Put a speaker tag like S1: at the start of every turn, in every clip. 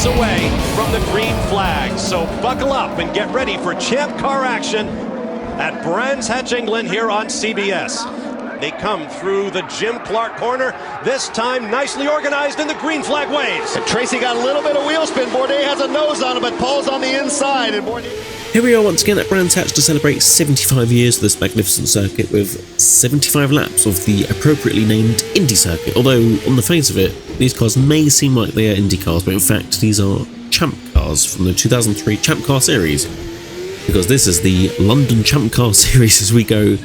S1: seconds away from the green flag. So buckle up and get ready for champ car action at Brands Hatch, England here on CBS. They come through the Jim Clark corner, this time nicely organized in the green flag waves.
S2: And Tracy got a little bit of wheel spin. Bourdais has a nose on him, but Paul's on the inside. And
S3: Here we are once again at Brands Hatch to celebrate 75 years of this magnificent circuit with 75 laps of the appropriately named Indy circuit. Although, on the face of it, these cars may seem like they are Indy cars, but in fact these are Champ cars from the 2003 Champ Car Series. Because this is the London Champ Car Series as we go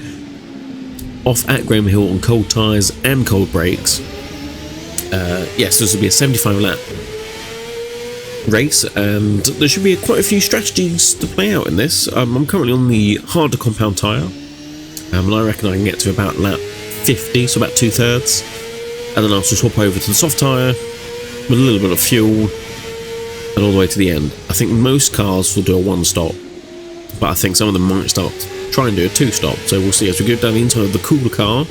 S3: off at Graham Hill on cold tyres and cold brakes. Yes, this will be a 75 lap race, and there should be quite a few strategies to play out in this. I'm currently on the harder compound tyre, and I reckon I can get to about lap 50, so about 2/3, and then I'll just swap over to the soft tyre with a little bit of fuel and all the way to the end. I think most cars will do a one stop, but I think some of them might try and do a two stop, so we'll see as we go down the inside of the cooler car.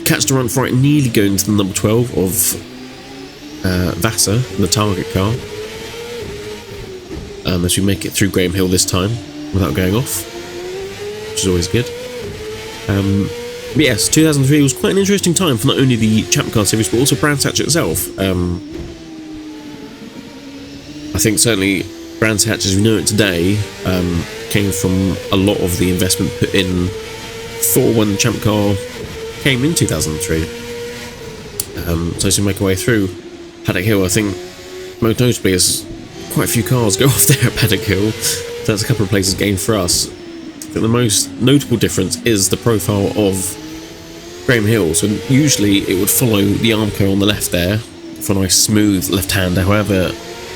S3: Catch the front right, nearly going to the number 12 of Vassar, the target car, as we make it through Graham Hill this time without going off, which is always good. But yes, 2003 was quite an interesting time for not only the Champ Car Series but also Brands Hatch itself. I think certainly Brands Hatch as we know it today came from a lot of the investment put in for when the Champ Car came in 2003. So as we make our way through Paddock Hill, I think most notably as quite a few cars go off there at Paddock Hill, so that's a couple of places gained for us. I think the most notable difference is the profile of Graham Hill. So usually it would follow the Armco on the left there for a nice smooth left-hander. However,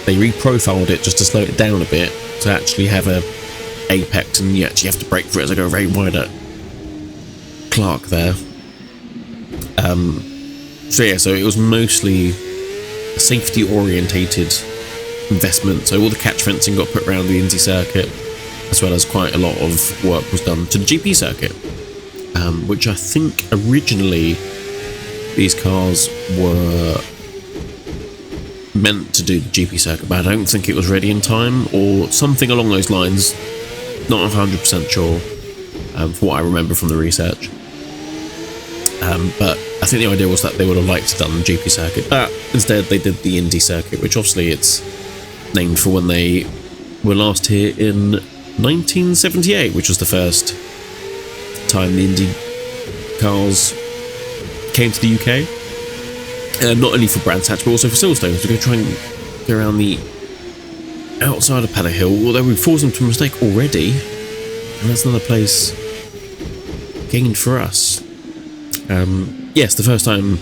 S3: they reprofiled it just to slow it down a bit to actually have a apex, and you actually have to brake for it as I go very wide at Clark there. So it was mostly a safety orientated investment, so all the catch fencing got put around the Indy circuit, as well as quite a lot of work was done to the GP circuit, which I think originally these cars were meant to do the GP circuit, but I don't think it was ready in time or something along those lines. Not 100% sure for what I remember from the research. But I think the idea was that they would have liked to have done the GP circuit, but instead they did the Indy circuit, which obviously it's named for when they were last here in 1978, which was the first time the Indy cars came to the UK. Not only for Brands Hatch but also for Silverstone. So we're going to try and go around the outside of Paddock Hill, although we've forced them to a mistake already, and that's another place gained for us. Yes, the first time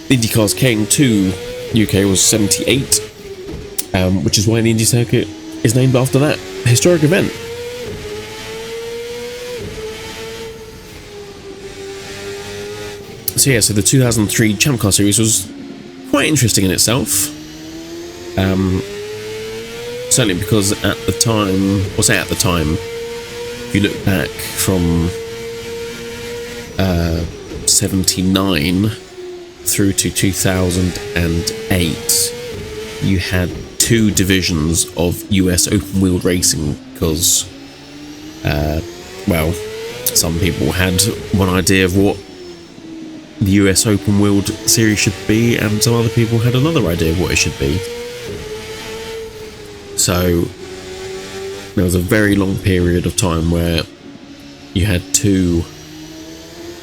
S3: the Indy cars came to UK was 78, which is why the Indy circuit is named after that historic event. So yeah, so the 2003 Champ Car Series was quite interesting in itself. Certainly because at the time, if you look back from 79 through to 2008, you had two divisions of US open-wheeled racing because, well, some people had one idea of what the US open-wheeled series should be, and some other people had another idea of what it should be. So there was a very long period of time where you had two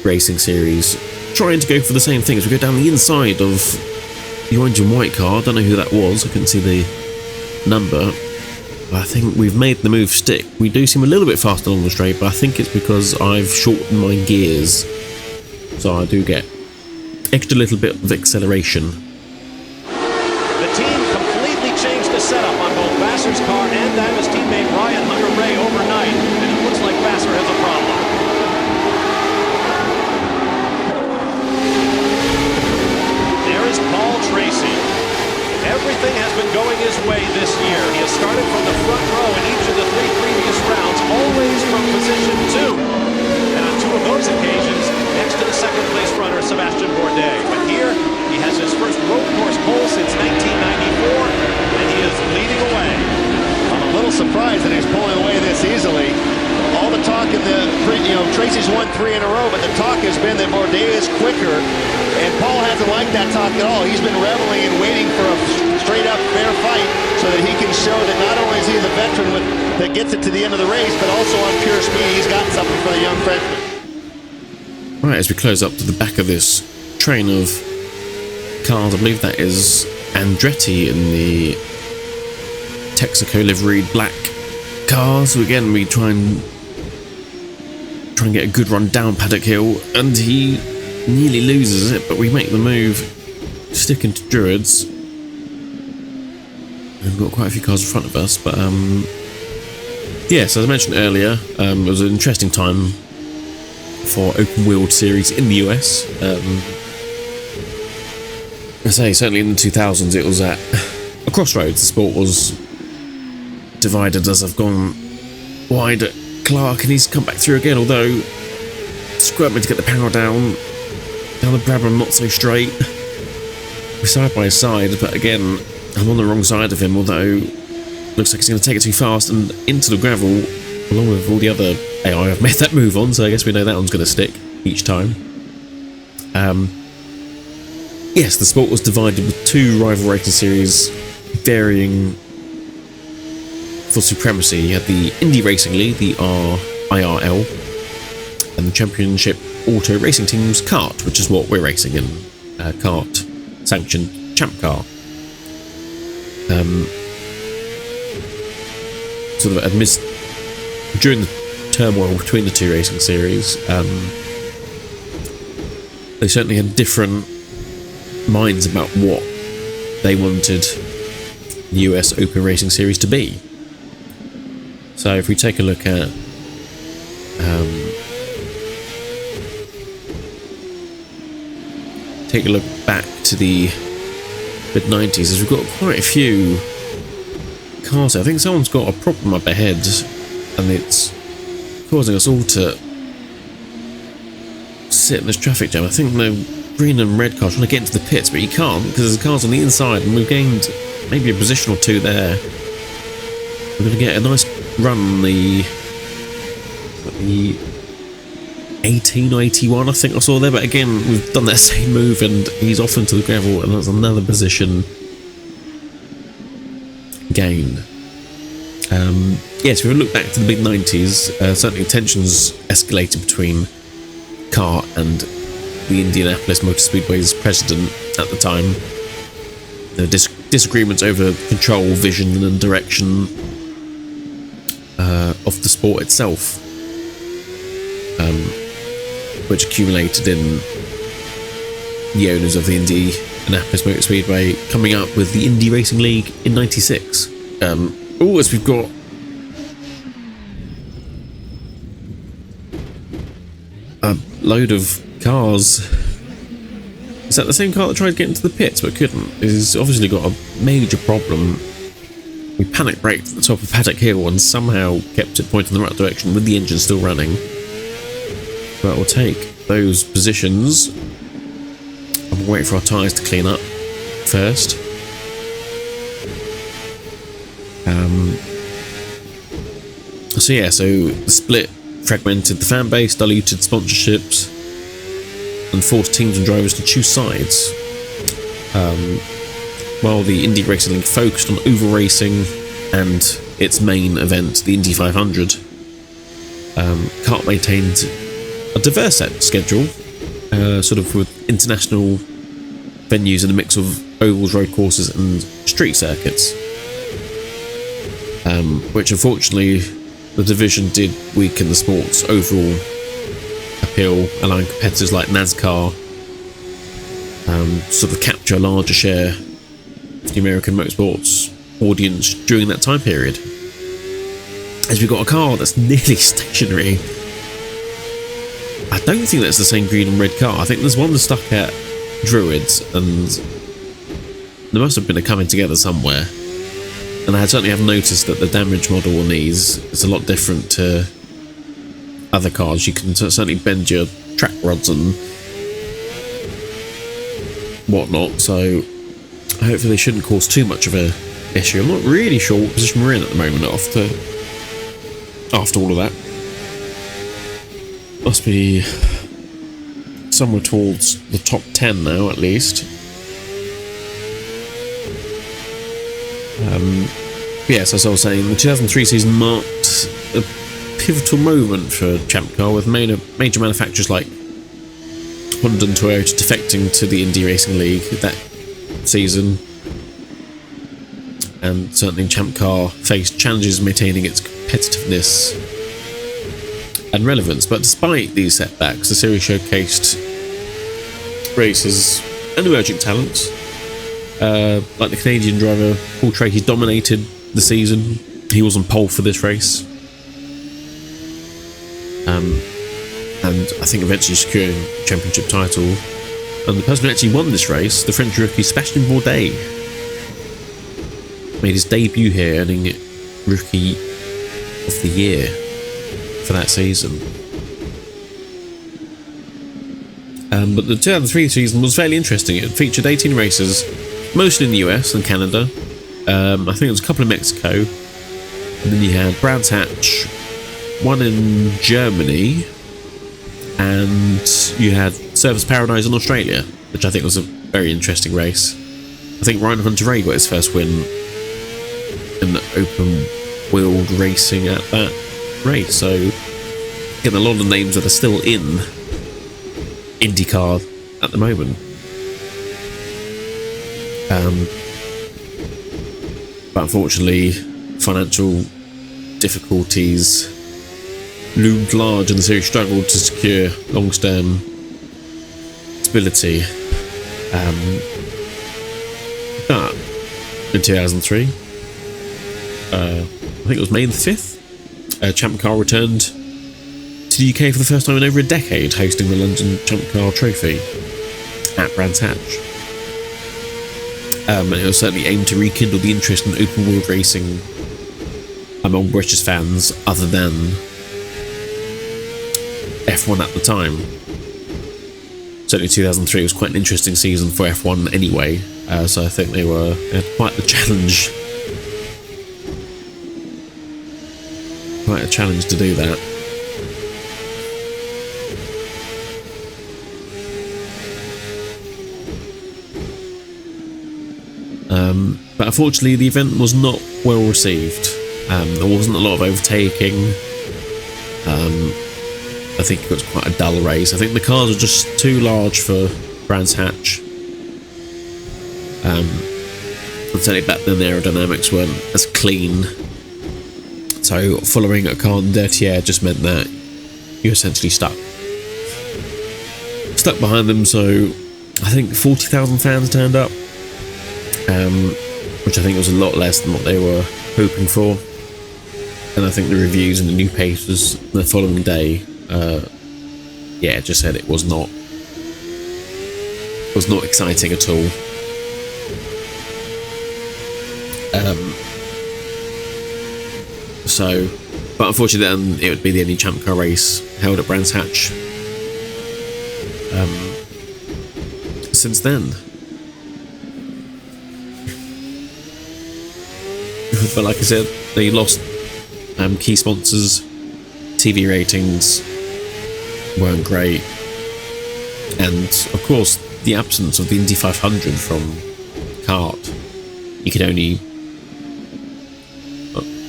S3: racing series trying to go for the same thing. As we go down the inside of the orange and white car, I don't know who that was, I couldn't see the number, but I think we've made the move stick. We do seem a little bit faster along the straight, but I think it's because I've shortened my gears, so I do get extra little bit of acceleration.
S1: The team completely changed the setup on both Vassar's car and that of his teammate Ryan Hunter-Reay overnight, and it looks like Vassar has a problem. There is Paul Tracy. Everything has been going his way this year. He has started from the front row in each of the three previous rounds, always from position 2. And on two of those occasions, next to the second place runner, Sebastian Bourdais. But here, he has his first
S2: won 3 in a row, but the talk has been that Bourdais is quicker, and Paul hasn't liked that talk at all. He's been reveling and waiting for a straight-up fair fight so that he can show that not only is he the veteran that gets it to the end of the race, but also on pure speed, he's got something for the young Frenchman.
S3: Right, as we close up to the back of this train of cars, I believe that is Andretti in the Texaco liveried black cars. So again, we try and get a good run down Paddock Hill, and he nearly loses it, but we make the move, sticking to Druids. We've got quite a few cars in front of us, but yes, as I mentioned earlier, it was an interesting time for open-wheeled series in the US. I say, certainly in the 2000s, it was at a crossroads. The sport was divided as I've gone wide at Clark, and he's come back through again, although scrubbing to get the power down the Brabham, not so straight. We're side by side, but again, I'm on the wrong side of him, although looks like he's going to take it too fast and into the gravel, along with all the other AI I've made that move on, so I guess we know that one's going to stick each time. Yes, the sport was divided with 2 rival racing series varying for supremacy. You had the Indy Racing League, the IRL, and the Championship Auto Racing Team's kart, which is what we're racing in, kart sanctioned champ car. Sort of during the turmoil between the 2 racing series, they certainly had different minds about what they wanted the US Open Racing Series to be. So if we take a look at back to the mid-90s, as we've got quite a few cars. I think someone's got a problem up ahead, and it's causing us all to sit in this traffic jam. I think the green and red car trying to get into the pits, but you can't because there's cars on the inside, and we've gained maybe a position or 2 there. We're going to get a nice run on the 18 or 81, I think I saw there, but again, we've done that same move, and he's off into the gravel, and that's another position gain. Yes, if we look back to the mid-90s, certainly tensions escalated between CART and the Indianapolis Motor Speedway's president at the time. There were disagreements over control, vision and direction of the sport itself, which accumulated in the owners of the Indianapolis Motor Speedway coming up with the Indy Racing League in '96. As we've got a load of cars. Is that the same car that tried to get into the pits but couldn't? It's obviously got a major problem. We panic braked at the top of Paddock Hill and somehow kept it pointing in the right direction with the engine still running. But we'll take those positions and we'll wait for our tyres to clean up first. So the split fragmented the fan base, diluted sponsorships, and forced teams and drivers to choose sides. While the Indy Racing League focused on oval racing and its main event, the Indy 500, CART maintained a diverse set schedule, sort of with international venues and a mix of ovals, road courses, and street circuits. Which unfortunately the division did weaken the sport's overall appeal, allowing competitors like NASCAR sort of capture a larger share of the American motorsports audience during that time period. As we've got a car that's nearly stationary. I don't think that's the same green and red car. I think there's one that's stuck at Druids, and there must have been a coming together somewhere. And I certainly have noticed that the damage model on these is a lot different to other cars. You can certainly bend your track rods and whatnot, so hopefully they shouldn't cause too much of a issue. I'm not really sure what position we're in at the moment after all of that. I must be somewhere towards the top 10 now, at least. Yes, as I was saying, the 2003 season marked a pivotal moment for Champ Car, with major manufacturers like Honda and Toyota defecting to the Indy Racing League that season. And certainly Champ Car faced challenges maintaining its competitiveness and relevance. But despite these setbacks, the series showcased races and emerging talents. Like the Canadian driver Paul Tracy dominated the season. He was on pole for this race. And I think eventually securing the championship title. And the person who actually won this race, the French rookie Sébastien Bourdais, made his debut here, earning Rookie of the Year for that season. But the 2003 season was fairly interesting. It featured 18 races, mostly in the US and Canada. I think there was a couple in Mexico. And then you had Brands Hatch, one in Germany, and you had Service Paradise in Australia, which I think was a very interesting race. I think Ryan Hunter-Reay got his first win in the open-wheeled racing at that race. So, getting a lot of names that are still in IndyCar at the moment. But unfortunately, financial difficulties loomed large, and the series struggled to secure long-term stability. But in 2003, I think it was May the 5th, Champ Car returned to the UK for the first time in over a decade, hosting the London Champ Car Trophy at Brands Hatch. And it was certainly aimed to rekindle the interest in open-wheel racing among British fans other than F1 at the time. Certainly 2003 was quite an interesting season for F1 anyway, so I think they had quite the challenge. Quite a challenge to do that. But unfortunately the event was not well received. There wasn't a lot of overtaking. I think it was quite a dull race. I think the cars are just too large for Brands Hatch. And certainly back then the aerodynamics weren't as clean. So following a car in dirty air just meant that you're essentially stuck behind them. So I think 40,000 fans turned up, which I think was a lot less than what they were hoping for. And I think the reviews in the newspapers the following day, just said it was not exciting at all. But unfortunately then it would be the only Champ Car race held at Brands Hatch since then. But like I said, they lost key sponsors, TV ratings weren't great, and of course the absence of the Indy 500 from kart.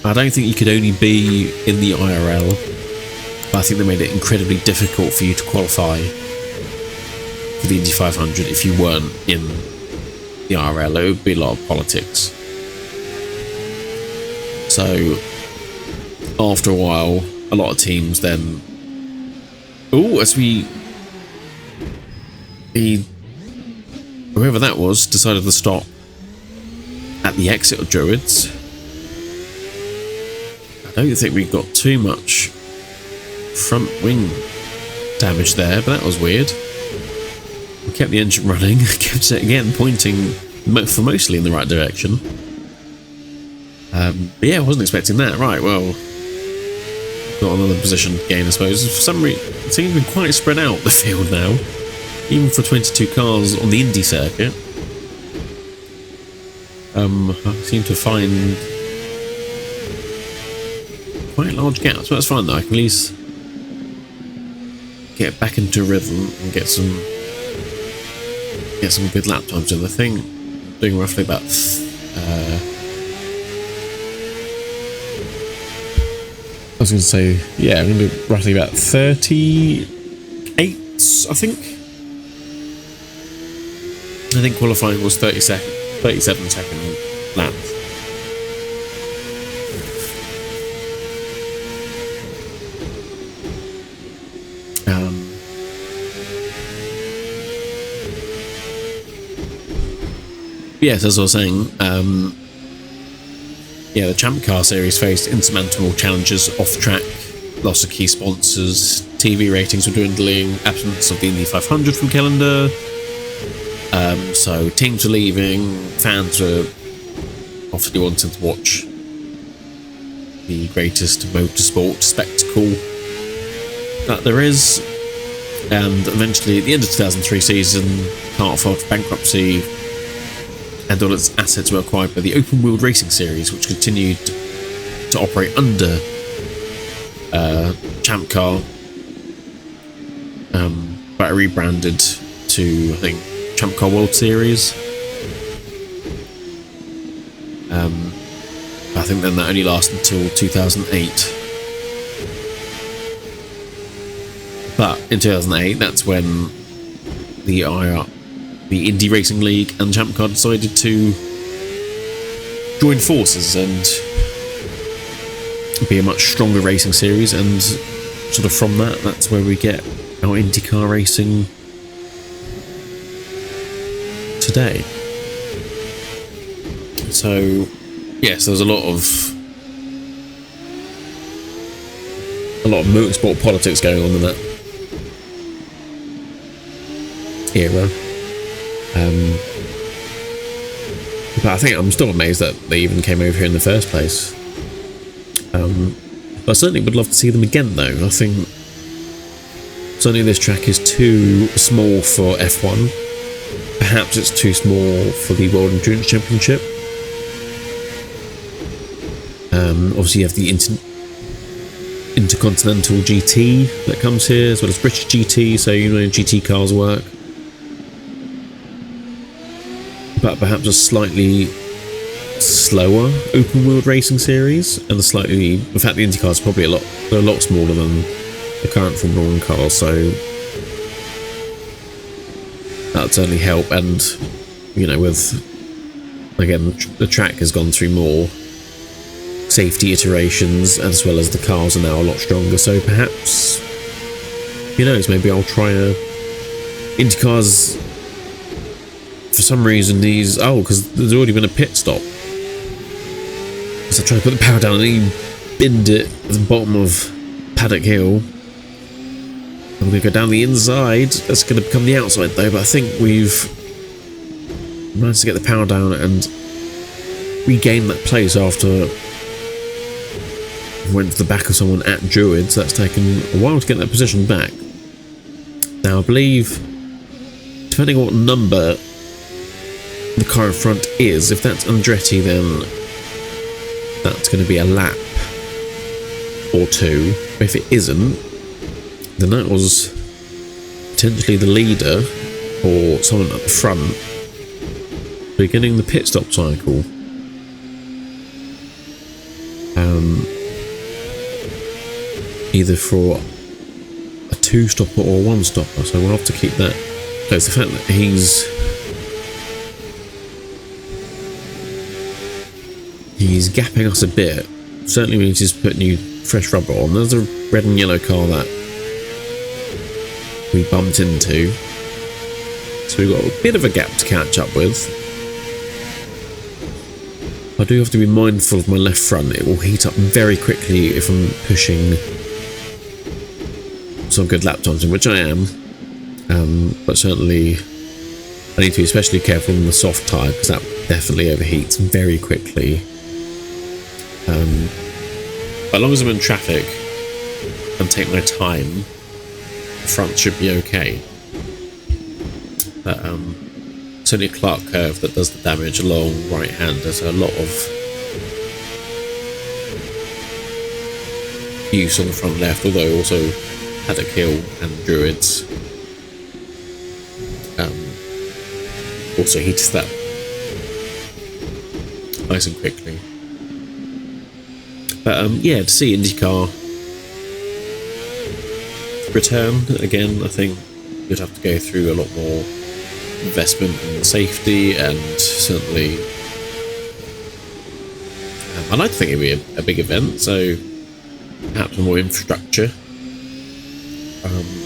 S3: I don't think you could only be in the IRL, but I think they made it incredibly difficult for you to qualify for the Indy 500 if you weren't in the IRL. It would be a lot of politics. So after a while, a lot of teams then, whoever that was decided to stop at the exit of Druids. I don't think we got too much front wing damage there, but that was weird. We kept the engine running, kept it again pointing for mostly in the right direction. But yeah, I wasn't expecting that. Right, well, got another position gain, I suppose. For some reason, it seems to be quite spread out, the field now, even for 22 cars on the Indy circuit. I seem to find quite large gaps, but that's fine though. I can at least get back into rhythm and get some good lap times. And I think doing roughly about I was going to say, yeah, I'm going to do roughly about 38, I think. I think qualifying was 37 second lap. Yes, as I was saying, yeah, the Champ Car Series faced insurmountable challenges off track, loss of key sponsors, TV ratings were dwindling, absence of the Indy 500 from calendar. So teams were leaving, fans were obviously wanting to watch the greatest motorsport spectacle that there is. And eventually, at the end of the 2003 season, Kart filed for bankruptcy, and all its assets were acquired by the Open-Wheeled Racing Series, which continued to operate under Champ Car, but rebranded to, I think, Champ Car World Series. I think then that only lasted until 2008. But in 2008, that's when the Indy Racing League and Champ Car decided to join forces and be a much stronger racing series, and sort of from that's where we get our IndyCar racing today. So yes, there's a lot of motorsport politics going on in that era. But I think I'm still amazed that they even came over here in the first place. But I certainly would love to see them again, though. I think certainly this track is too small for F1. Perhaps it's too small for the World Endurance Championship. Obviously you have the Intercontinental GT that comes here, as well as British GT, so you know GT cars work. But perhaps a slightly slower open-wheeled racing series, and in fact the Indy cars are probably a lot smaller than the current Formula 1 cars, so that would certainly help. And you know, with again the track has gone through more safety iterations, as well as the cars are now a lot stronger, so perhaps, who knows, maybe I'll try a Indy cars. For some reason because there's already been a pit stop, so I tried to put the power down and he binned it at the bottom of Paddock Hill. I'm going to go down the inside. That's going to become the outside though, but I think we've managed to get the power down and regain that place after I went to the back of someone at Druid, so that's taken a while to get that position back. Now I believe, depending on what number the car in front is, if that's Andretti, then that's going to be a lap or two. If it isn't, then that was potentially the leader or someone at the front beginning the pit stop cycle. Either for a two-stopper or a one-stopper, so we'll have to keep that close. The fact that he's gapping us a bit certainly means he's put new fresh rubber on. There's a red and yellow car that we bumped into, so we've got a bit of a gap to catch up with. I do have to be mindful of my left front. It will heat up very quickly if I'm pushing some good lap times, in which I am, but certainly I need to be especially careful on the soft tyre, because that definitely overheats very quickly. But as long as I'm in traffic and take my time, the front should be okay. But it's only a Clark curve that does the damage along right hand. There's a lot of use on the front left, although also Paddock Hill and Druids. Also heats that nice and quickly. But yeah, to see IndyCar return again, I think you'd have to go through a lot more investment in safety, and certainly I'd like to think it'd be a big event, so perhaps more infrastructure.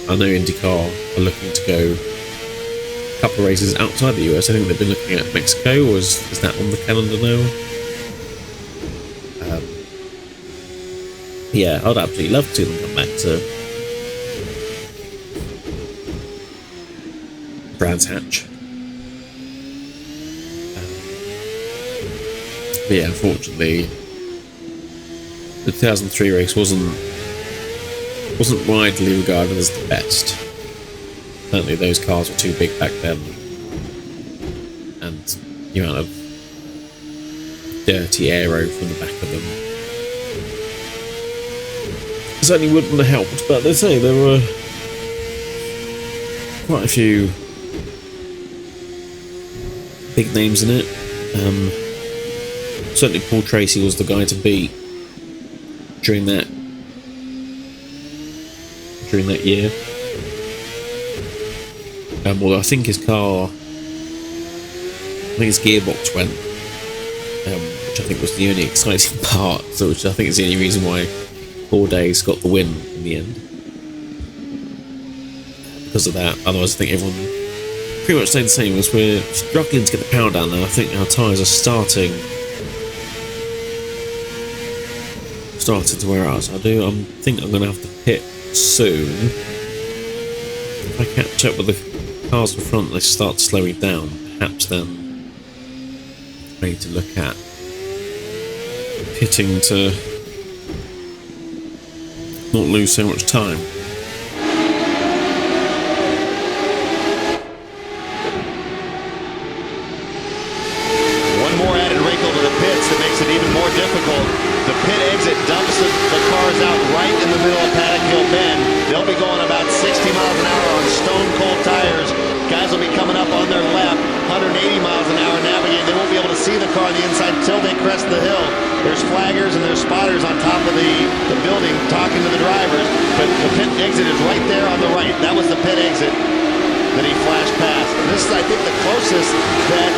S3: I know IndyCar are looking to go a couple of races outside the US. I think they've been looking at Mexico, or is that on the calendar now? Yeah, I'd absolutely love to see them come back to Brands Hatch. But yeah, unfortunately, the 2003 race wasn't widely regarded as the best. Certainly those cars were too big back then, and the amount of dirty aero from the back of them certainly wouldn't have helped. But they say there were quite a few big names in it. Certainly Paul Tracy was the guy to beat during that year. Although I think his gearbox went, which I think was the only exciting part, so which I think is the only reason why 4 days got the win in the end. Because of that, otherwise I think everyone pretty much stayed the same. As we're struggling to get the power down now, I think our tyres are starting to wear out. So I think I'm going to have to pit soon. If I catch up with the cars in front, they start slowing down. Perhaps then I need to look at pitting to not lose so much time.
S2: One more added wrinkle to the pits that makes it even more difficult. The pit exit dumps the cars out right in the middle of Paddock Hill Bend. They'll be going about 60 miles an hour on stone cold tires. Guys will be coming up on their left, 180 miles an hour navigating. They won't be able to see the car on the inside until they crest the hill. There's flaggers and there's spotters on top of the building talking to the drivers. But the pit exit is right there on the right. That was the pit exit that he flashed past. And this is, I think, the closest that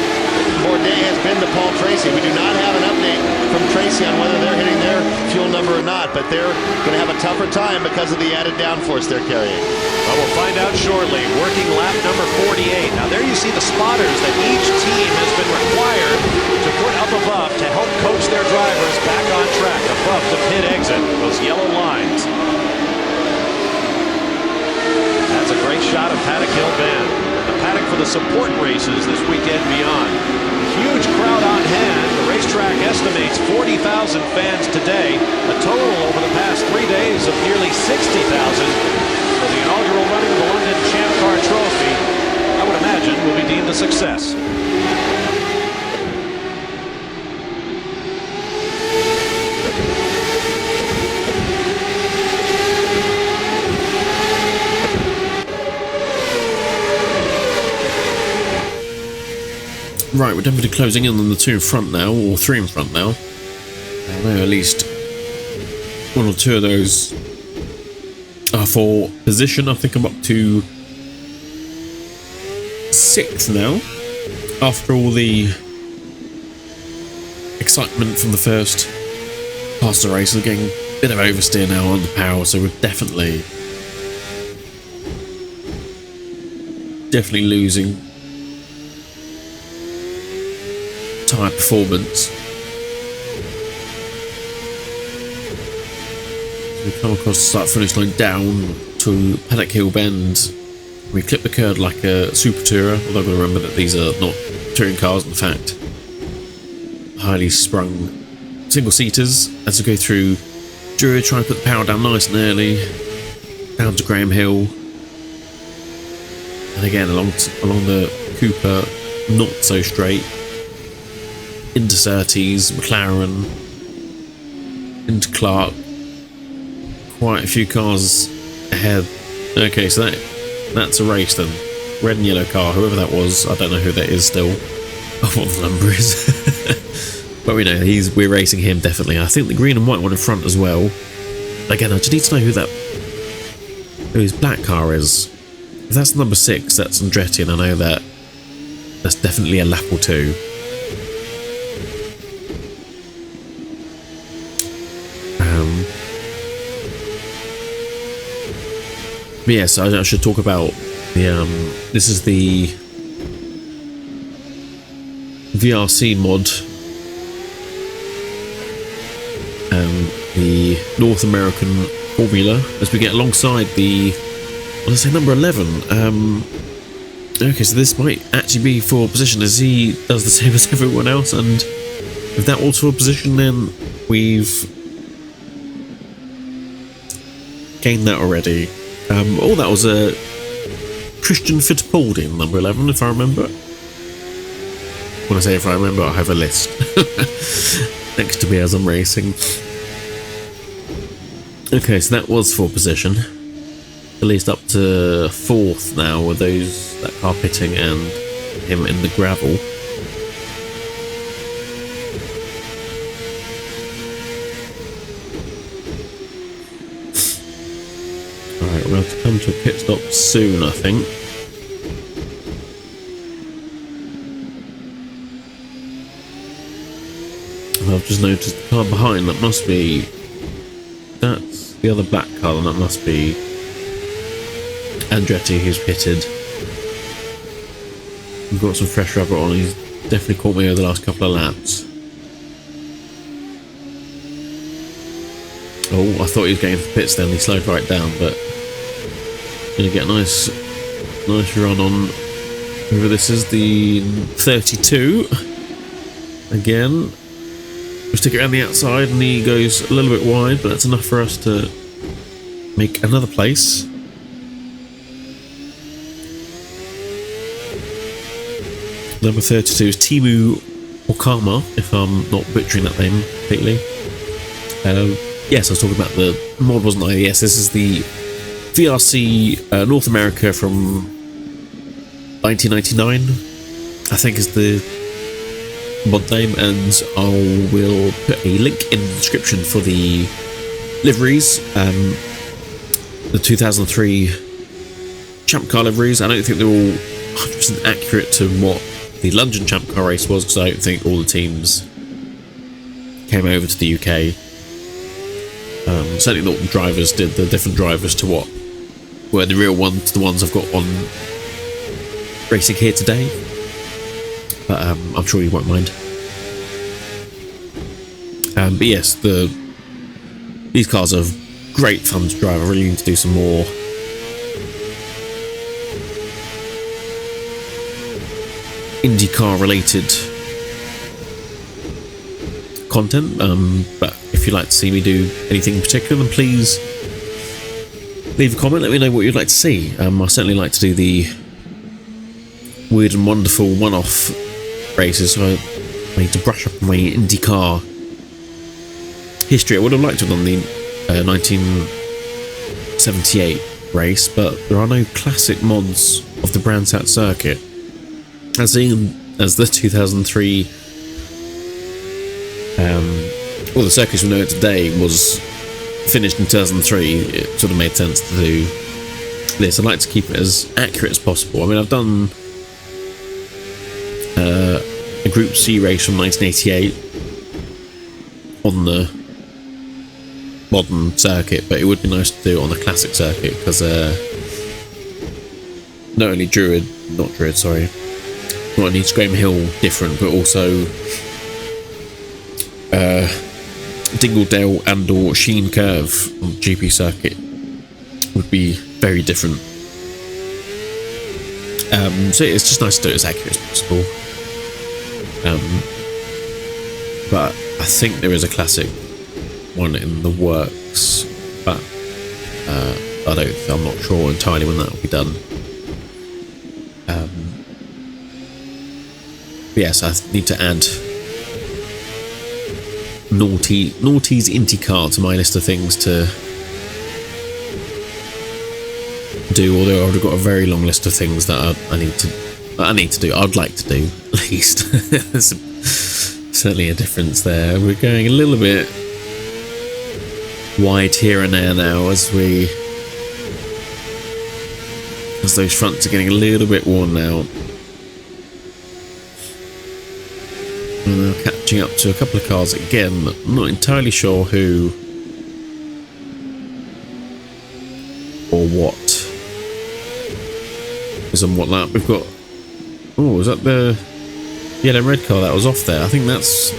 S2: Bourdais has been to Paul Tracy. We do not have an update from Tracy on whether they're hitting their fuel number or not, but they're going to have a tougher time because of the added downforce they're carrying.
S1: Well, we'll find out shortly. Working lap number 48. Now there you see the spotters that each team has been required to put up above to help coach their drivers back on track above the pit exit. Those yellow lines. That's a great shot of Paddock Hill Bend. The paddock for the support races this weekend beyond. Huge crowd on hand. The racetrack estimates 40,000 fans today. A total over the past 3 days of nearly 60,000 for the inaugural running of the London Champ Car Trophy. I would imagine will be deemed a success.
S3: Right, we're definitely closing in on the two in front now, or three in front now. I know at least one or two of those are for position. I think I'm up to 6th now, after all the excitement from the first part of the race. We're getting a bit of oversteer now on the power, so we're definitely losing tyre performance. We come across the start finish line down to Paddock Hill Bend. We clip the curb like a super tourer, although I've got to remember that these are not touring cars, in fact highly sprung single seaters. As we go through Druid, try and put the power down nice and early, down to Graham Hill, and again along the Cooper, not so straight, into Surtees, McLaren, into Clark. Quite a few cars ahead Okay, so that's a race then. Red and yellow car, whoever that was, I don't know who that is still. Oh, what the number is. But we know we're racing him definitely. I think the green and white one in front as well. Again, I just need to know who his black car is. If that's number 6, that's Andretti, and I know that's definitely a lap or two. But yes, I should talk about the this is the VRC mod and the North American Formula as we get alongside the, what did I say, number 11. Okay, so this might actually be for position as he does the same as everyone else, and if that was for position, then we've gained that already. That was a Christian Fittipaldi in number 11, if I remember. When I say if I remember, I have a list next to me as I'm racing. Okay, so that was for position. At least up to 4th now with that car pitting and him in the gravel. Alright, we're going to have to come to a pit stop soon, I think. And I've just noticed the car behind, that's the other black car, and that must be Andretti who's pitted. We've got some fresh rubber on, he's definitely caught me over the last couple of laps. Oh, I thought he was going for pits then, he slowed right down, but gonna get a nice run on whoever this is, the 32 again. We stick it around the outside and he goes a little bit wide, but that's enough for us to make another place. Number 32 is Timu Okama, if I'm not butchering that name completely. Yes, I was talking about the mod, wasn't I? Yes, this is the VRC North America from 1999, I think is the mod name, and I will put a link in the description for the liveries, the 2003 Champ Car liveries. I don't think they're all 100% accurate to what the London Champ Car race was, because I don't think all the teams came over to the UK. Certainly not the drivers did, the different drivers to what were the real ones, the ones I've got on racing here today. But I'm sure you won't mind. But yes, these cars are great fun to drive. I really need to do some more IndyCar related content, but if you'd like to see me do anything in particular, then please leave a comment, let me know what you'd like to see. I certainly like to do the weird and wonderful one-off races, so I need to brush up on my IndyCar history. I would have liked to have done the 1978 race, but there are no classic mods of the Brands Hatch circuit, as the 2003 well, the circuit we know it today was finished in 2003. It sort of made sense to do this. I'd like to keep it as accurate as possible. I mean, I've done a Group C race from 1988 on the modern circuit, but it would be nice to do it on the classic circuit, because not only not only Scram Hill different, but also Dingledale and or Sheen Curve on the GP circuit would be very different. So it's just nice to do it as accurate as possible. But I think there is a classic one in the works, but I'm not sure entirely when that will be done. Yes, I need to add Naughty's IndyCar to my list of things to do, although I've got a very long list of things that I need to do. I'd like to do, at least. There's certainly a difference there. We're going a little bit wide here and there now as those fronts are getting a little bit worn out. And they're catching up to a couple of cars again. I'm not entirely sure who or what is on what lap. We've got, oh, is that the yellow and red car that was off there? I think that's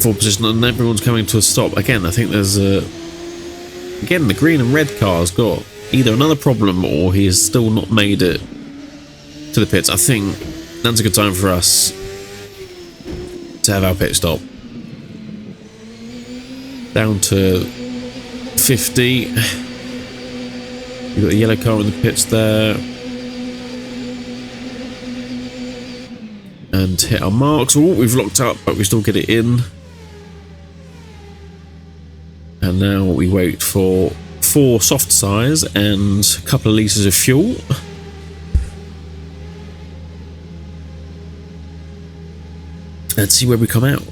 S3: full position and everyone's coming to a stop. Again, I think there's again, the green and red car's got either another problem or he has still not made it to the pits. I think that's a good time for us to have our pit stop. Down to 50. You've got a yellow car in the pits there. And hit our marks. Oh, we've locked up, but we still get it in. And now we wait for 4 soft tyres and a couple of litres of fuel. And see where we come out.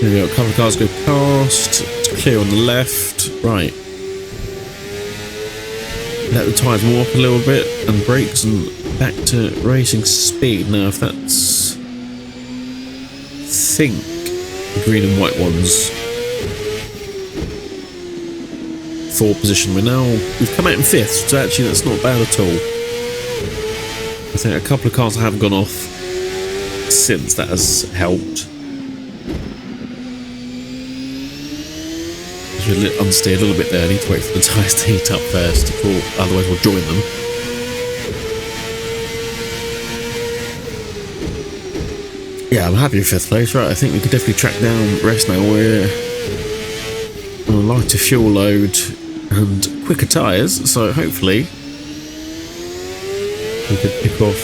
S3: There we go, a couple of cars go past. It's clear on the left. Right. Let the tyres warm up a little bit and brakes and back to racing speed. Now, if that's, I think, the green and white ones. 4 position. We've come out in 5th, so actually that's not bad at all. I think a couple of cars have gone off since, that has helped. We're understeer a little bit there. I need to wait for the tyres to heat up first, before, otherwise we'll join them. Yeah, I'm happy with 5th place. Right, I think we could definitely track down rest now. We're on a lighter fuel load and quicker tyres, so hopefully we could pick off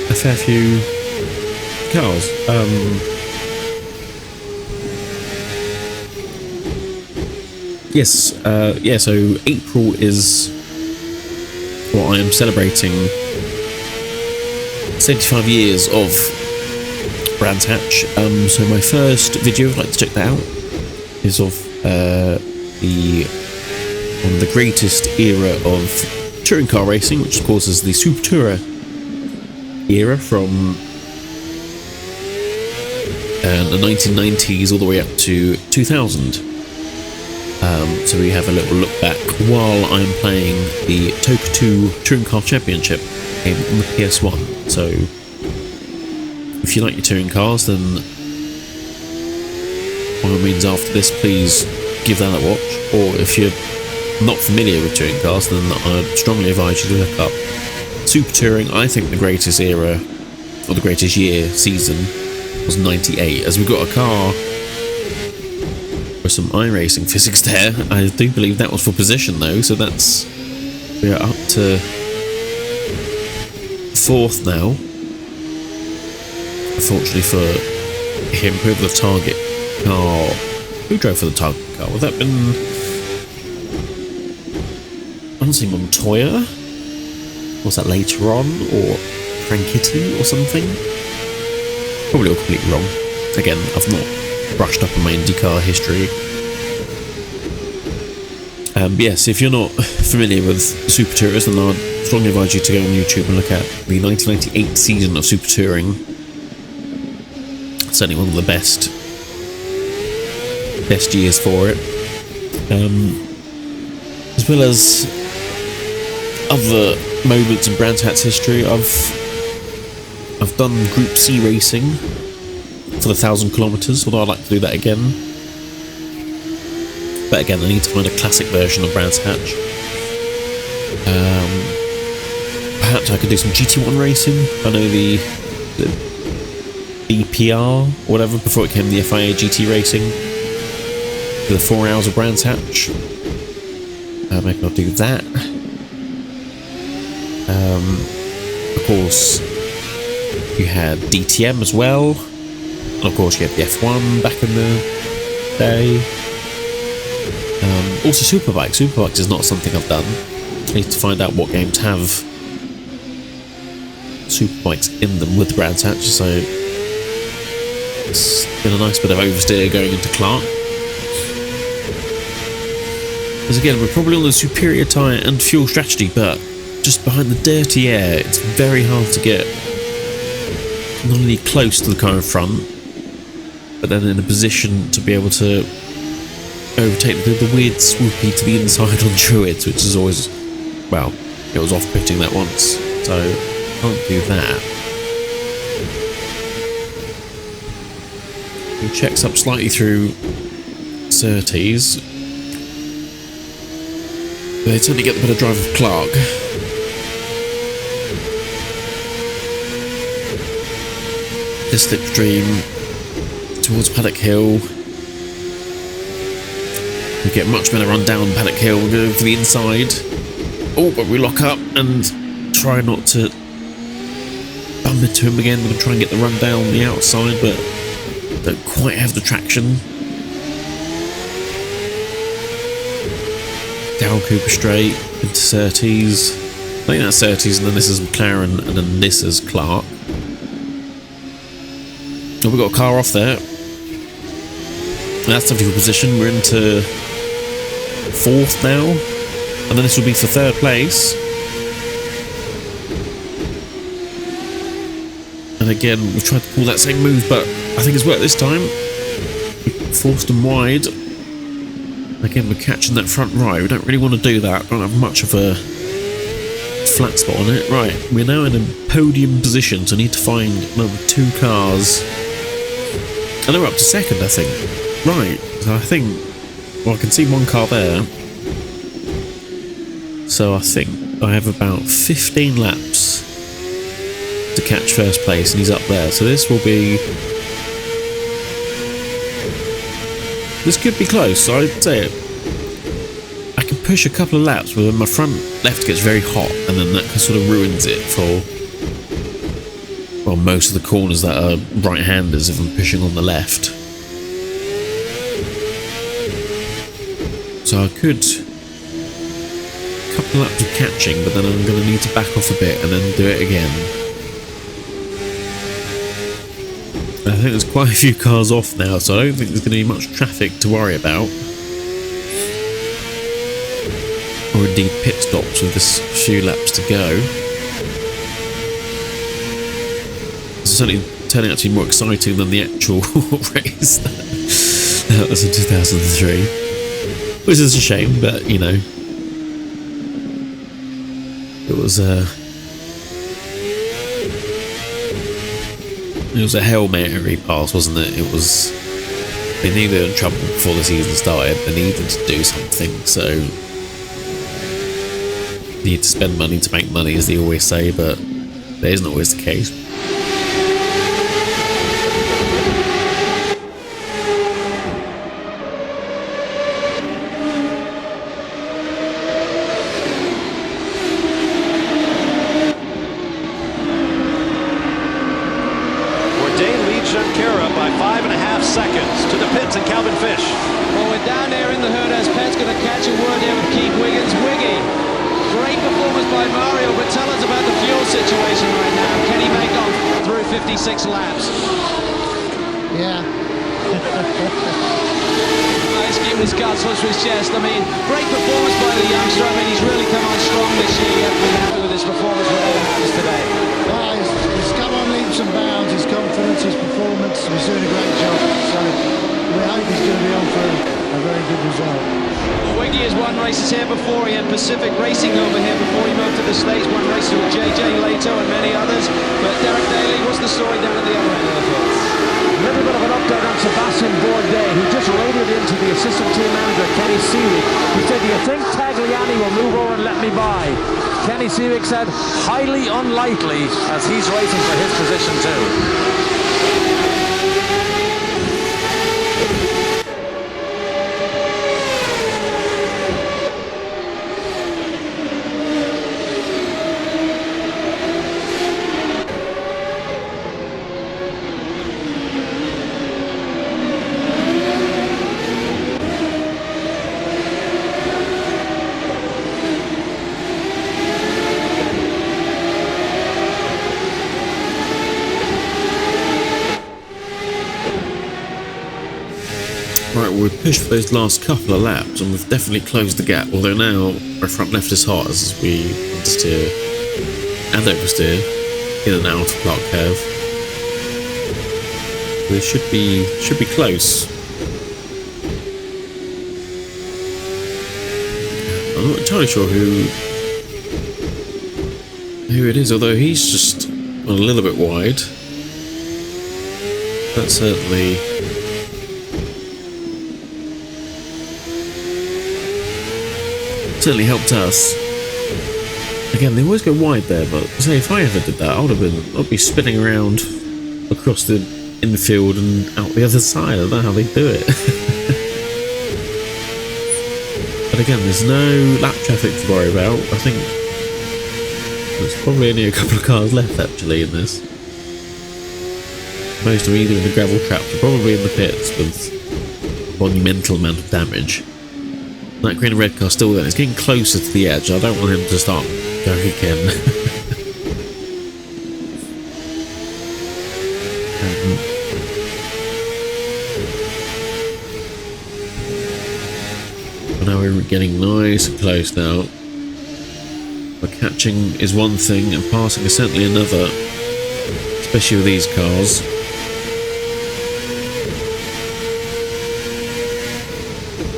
S3: a fair few cars. Yes, yeah, so April is what I am celebrating 75 years of Brands Hatch. So my first video, if you'd like to check that out, is of one of the greatest era of touring car racing, which of course is the Super Tourer era from the 1990s all the way up to 2000. So we have a little look back while I'm playing the Toka 2 Touring Car Championship game on the PS1. So if you like your touring cars, then by all means after this, please give that a watch. Or if you're not familiar with touring cars, then I'd strongly advise you to look up Super Touring. I think the greatest era, or the greatest season, was 98, as we got a car with some iRacing physics there. I do believe that was for position though, so that's, we're up to 4th now. Unfortunately for him, whoever the target car, who drove for the target car? Would that have been, I don't see Montoya? Was that later on, or Franchitti or something? Probably all completely wrong. Again, I've not brushed up on my IndyCar history. Yes, if you're not familiar with Super Tourers, then I'd strongly advise you to go on YouTube and look at the 1998 season of Super Touring. Certainly one of the best years for it. As well as other moments in Brands Hatch's history, I've done Group C racing for the 1,000 kilometers, although I'd like to do that again. But again, I need to find a classic version of Brands Hatch. Perhaps I could do some GT1 racing. I know the BPR, or whatever, before it became the FIA GT racing. For the 4 hours of Brands Hatch. Maybe I'll do that. Of course, you had DTM as well. And of course, you had the F1 back in the day. Also, Superbikes. Superbikes is not something I've done. I need to find out what games have Superbikes in them with the Brands Hatch. So it's been a nice bit of oversteer going into Clark. Because again, we're probably on the superior tyre and fuel strategy, but just behind the dirty air, it's very hard to get not only close to the car in front, but then in a position to be able to overtake the weird swoopy to the inside on Druids, which is always, well, it was off-pitting that once, so can't do that. He checks up slightly through Surtees. They certainly get the better drive of Clark. This slipstream towards Paddock Hill. We get much better run down Paddock Hill. We're going for the inside. Oh, but we lock up and try not to bump into him again. We're going to try and get the run down the outside, but don't quite have the traction. Down Cooper Straight into Surtees. I think that's Surtees, and then this is McLaren, and then this is Clark. Oh, we've got a car off there. That's definitely a position. We're into 4th now, and then this will be for 3rd place. And again, we've tried to pull that same move, but I think it's worked this time. We forced them wide. Again, we're catching that front right. We don't really want to do that. Don't have much of a flat spot on it. Right, we're now in a podium position, so I need to find another 2 cars. And they're up to 2nd, I think. Right, so I think, well, I can see 1 car there. So I think I have about 15 laps to catch 1st place, and he's up there. So this will be... This could be close, I'd say. I can push a couple of laps, but then my front left gets very hot, and then that sort of ruins it for, well, most of the corners that are right-handers if I'm pushing on the left. So I could... a couple of laps of catching, but then I'm going to need to back off a bit and then do it again. I think there's quite a few cars off now, so I don't think there's going to be much traffic to worry about. Or indeed pit stops with this few laps to go. It's certainly turning out to be more exciting than the actual race that was in 2003. Which is a shame, but, you know. It was a Hail Mary pass, wasn't it? It was... They knew they were in trouble before the season started. They needed to do something, so... They need to spend money to make money, as they always say, but that isn't always the case.
S1: Seconds to the pits and Calvin Fish.
S4: Well, we're down there in the herd as Pet's going to catch a word here with Keith Wiggins. Wiggy, great performance by Mario, but tell us about the fuel situation right now. Can he make off through 56 laps?
S5: Yeah.
S4: He's keeping his cards close to his chest. I mean, great performance by the youngster. I mean, he's really come on strong this year. You have to be happy with his performance, whatever happens today.
S5: Well, he's come on leaps and bounds, his confidence, his performance, he's doing a great job, so we hope he's going to be on for a very good result.
S4: Well, Wiggy has won races here before. He had Pacific Racing over here before he moved to the States, won races with JJ Leto and many others. But Derek Daly, what's the story down at the other end of the field?
S6: A little bit of an update on Sebastian Bourdais, who just radioed into the assistant team manager, Kenny Seawick. He said, do you think Tagliani will move over and let me by? Kenny Seawick said, highly unlikely, as he's racing for his position too.
S3: Right, we pushed for those last couple of laps and we've definitely closed the gap, although now our front left is hot as we understeer and oversteer in and out of Clark Curve. We should be close. I'm not entirely sure who it is, although he's just a little bit wide. That certainly helped us. Again, they always go wide there, but say if I ever did that, I'd be spinning around across the infield and out the other side. I don't know how they do it. But again, there's no lap traffic to worry about. I think there's probably only a couple of cars left actually in this. Most are either in the gravel traps or probably in the pits with a monumental amount of damage. That green and red car still there. It's getting closer to the edge. I don't want him to start going again. But now we're getting nice and close now. But catching is one thing and passing is certainly another, especially with these cars.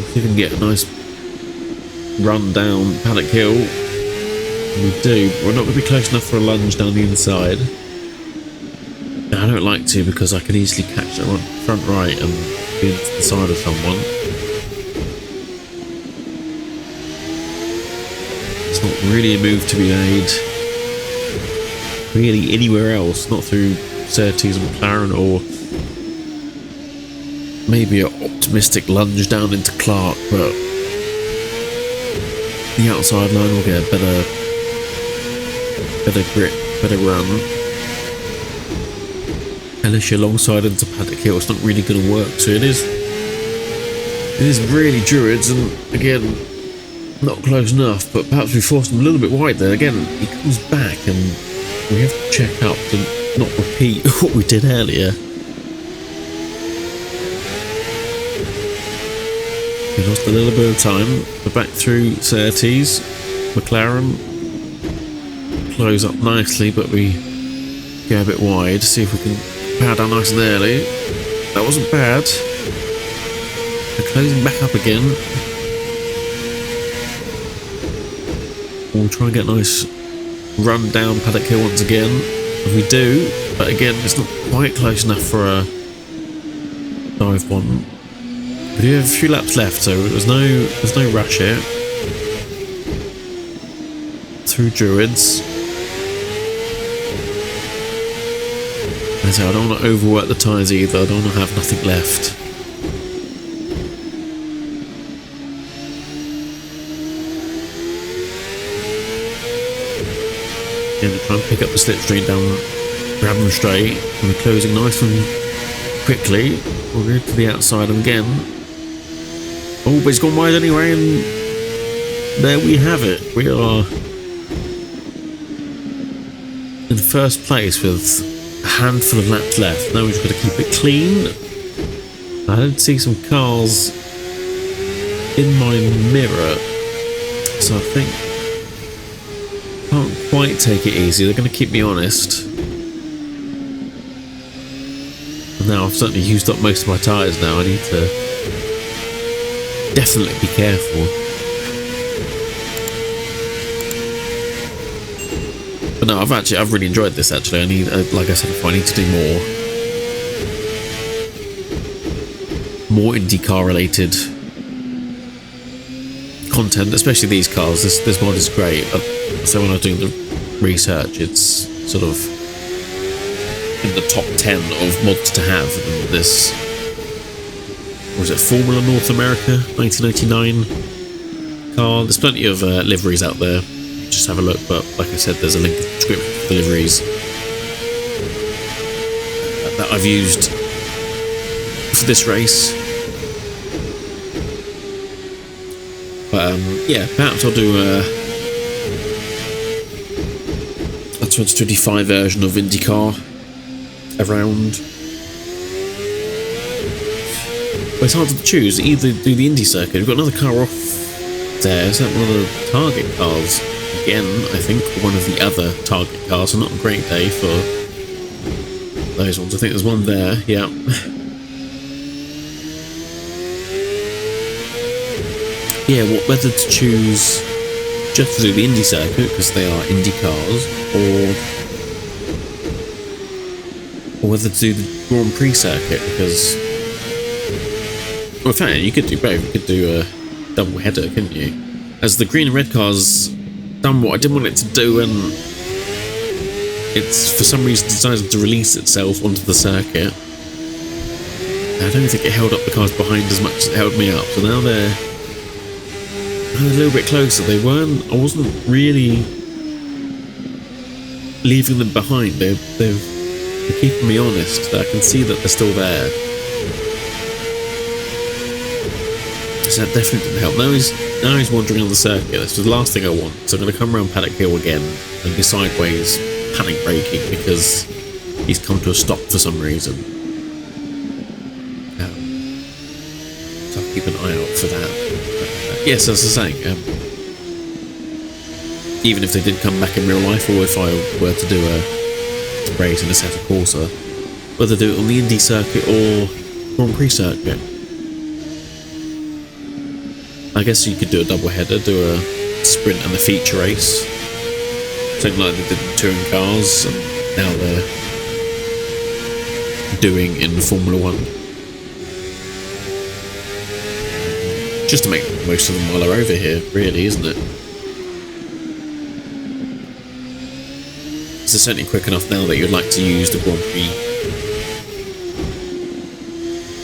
S3: If you can get a nice run down Paddock Hill, we do. We're not going to be close enough for a lunge down the inside. I don't like to because I can easily catch that front right and be into the side of someone. It's not really a move to be made really anywhere else, not through Surtees and McLaren, or maybe an optimistic lunge down into Clark, but the outside line will get a better grip, better run. Unless you're alongside into Paddock Hill, it's not really going to work. So it is really Druids, and again, not close enough. But perhaps we forced him a little bit wide there. Again, he comes back, and we have to check up to not repeat what we did earlier. We lost a little bit of time. We're back through Surtees. McLaren close up nicely, but we go a bit wide. See if we can power down nice and early. That wasn't bad. We're closing back up again. We'll try and get a nice run down Paddock Hill once again. And we do, but again, it's not quite close enough for a dive bomb. We do have a few laps left, so there's no rush here. Through Druids. So I don't want to overwork the tyres either. I don't want to have nothing left. Again, try and pick up the slipstream down Grabham Straight. And we're closing nice and quickly. We'll go to the outside again. Oh, but he's gone wide anyway, and there we have it. We are in first place with a handful of laps left. Now we've got to keep it clean. I did see some cars in my mirror, so I think I can't quite take it easy. They're going to keep me honest. And now I've certainly used up most of my tyres now. I need to definitely be careful. But no, I've really enjoyed this actually. I need, like I said before, I need to do more IndyCar related content, especially these cars. This mod is great. So when I was doing the research, it's sort of in the top 10 of mods to have. And this, was it Formula North America 1989 car? There's plenty of liveries out there. Just have a look, but like I said, there's a link in the description for the liveries that I've used for this race. But yeah, perhaps I'll do a 2025 version of IndyCar around. Well, it's hard to choose. Either do the Indy circuit. We've got another car off there. Is that one of the target cars? Again, I think one of the other target cars. So not a great day for those ones. I think there's one there. Yeah. Yeah, whether to choose just to do the Indy circuit because they are Indy cars, or whether to do the Grand Prix circuit because, well, in fact, you could do both. You could do a double header, couldn't you? As the green and red cars done what I didn't want it to do, and it's for some reason decided to release itself onto the circuit. I don't think it held up the cars behind as much as it held me up. So now they're a little bit closer. I wasn't really leaving them behind. They're keeping me honest. I can see that they're still there. So that definitely didn't help. Now he's wandering on the circuit. This was the last thing I want. So I'm going to come around Paddock Hill again and be sideways panic braking because he's come to a stop for some reason. So I'll keep an eye out for that. Yes, as I was saying, even if they did come back in real life, or if I were to do a race in Assetto Corsa, whether do it on the Indy circuit or Grand Prix circuit. I guess you could do a double header, do a sprint and a feature race, something like they did in touring cars, and now they're doing in Formula 1. Just to make most of them while they're over here, really, isn't it? It's certainly quick enough now that you'd like to use the Grand Prix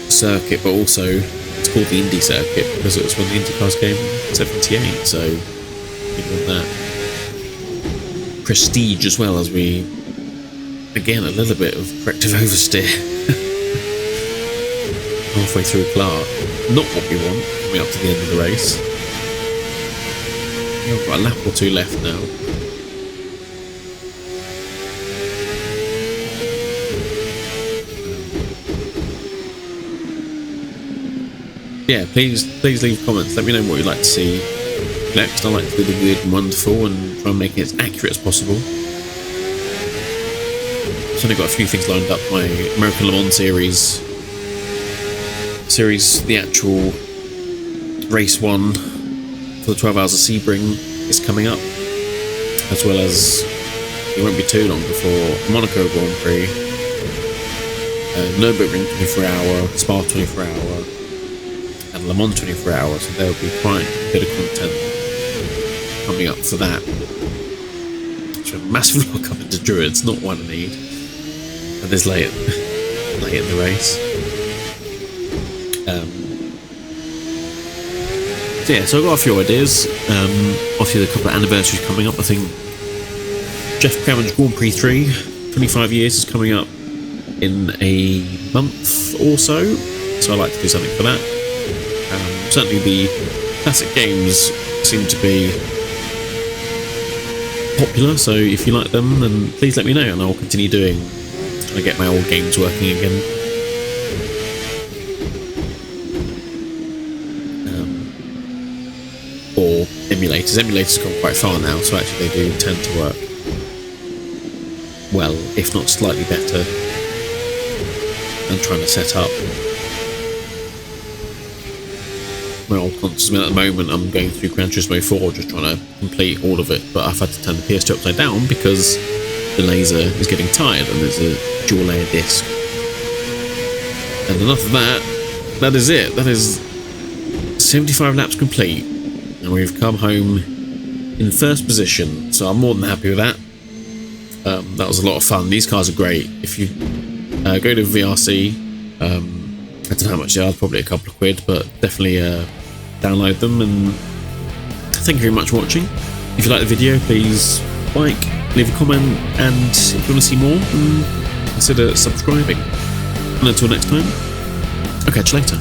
S3: circuit, but also it's called the Indy circuit because it was when the Indy cars came in '78, so you want that prestige as well, as we, again, a little bit of corrective oversteer halfway through Clark. Not what we want coming up to the end of the race. We've got a lap or two left now. Yeah, please leave comments. Let me know what you'd like to see next. I like to do the weird and wonderful and try and make it as accurate as possible. I've only got a few things lined up. My American Le Mans series, the actual race 1 for the 12 Hours of Sebring is coming up, as well as it won't be too long before Monaco Grand Prix, Nürburgring 24-hour, Spa 24-hour, and Le Mans 24-hour, so there'll be quite a bit of content coming up for that. So a massive look up into Druids, not one I need. And there's late in the race. So yeah, so I've got a few ideas. Obviously, a couple of anniversaries coming up. I think Jeff Cameron's Grand Prix 3, 25 years, is coming up in a month or so. So I like to do something for that. Certainly, the classic games seem to be popular. So if you like them, then please let me know, and I'll continue trying to get my old games working again. Or emulators. Emulators have gone quite far now, so actually they do tend to work well, if not slightly better than trying to set up my old consoles. I mean, at the moment I'm going through Gran Turismo 4, just trying to complete all of it, but I've had to turn the PS2 upside down because the laser is getting tired and there's a dual layer disc. And enough of that. That is it. That is 75 laps complete. And we've come home in first position, so I'm more than happy with that. That was a lot of fun. These cars are great. If you go to VRC, I don't know how much they are, probably a couple of quid, but definitely download them. And thank you very much for watching. If you like the video, please like, leave a comment, and if you want to see more, then consider subscribing. And until next time, I'll catch you later.